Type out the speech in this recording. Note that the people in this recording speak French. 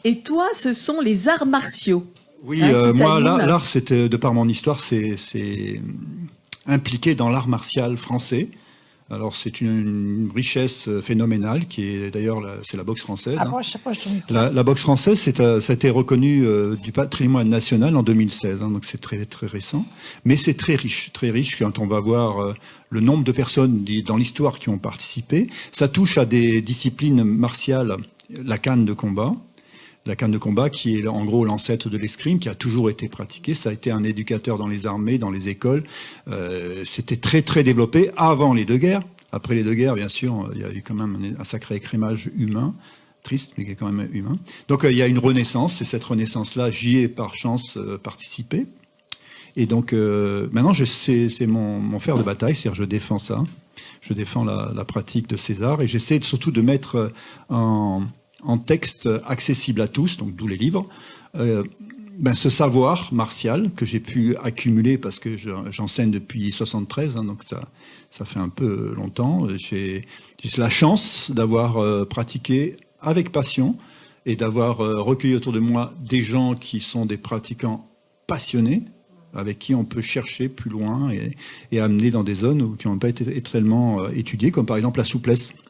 Et toi, ce sont les arts martiaux. Oui, Qui moi, t'animent. l'art, c'était, de par mon histoire, c'est impliqué dans l'art martial français. Alors, c'est une richesse phénoménale qui est d'ailleurs, c'est la boxe française. Hein. Approche ton micro. La boxe française, ça a été reconnu du patrimoine national en 2016, hein, donc c'est très, très récent. Mais c'est très riche quand on va voir le nombre de personnes dans l'histoire qui ont participé. Ça touche à des disciplines martiales, la canne de combat. La canne de combat, qui est en gros l'ancêtre de l'escrime, qui a toujours été pratiqué. Ça a été un éducateur dans les armées, dans les écoles. C'était très, très développé avant les deux guerres. Après les deux guerres, bien sûr, il y a eu quand même un sacré écrémage humain. Triste, mais qui est quand même humain. Donc il y a une renaissance, et cette renaissance-là, j'y ai par chance participé. Et donc maintenant, c'est mon fer de bataille, c'est-à-dire je défends ça. Je défends la pratique de ces arts, et j'essaie surtout de mettre en texte accessible à tous, donc d'où les livres, ce savoir martial que j'ai pu accumuler parce que j'enseigne depuis 73, hein, donc ça fait un peu longtemps. J'ai la chance d'avoir pratiqué avec passion et d'avoir recueilli autour de moi des gens qui sont des pratiquants passionnés, avec qui on peut chercher plus loin et amener dans des zones qui n'ont pas été tellement étudiées, comme par exemple la souplesse.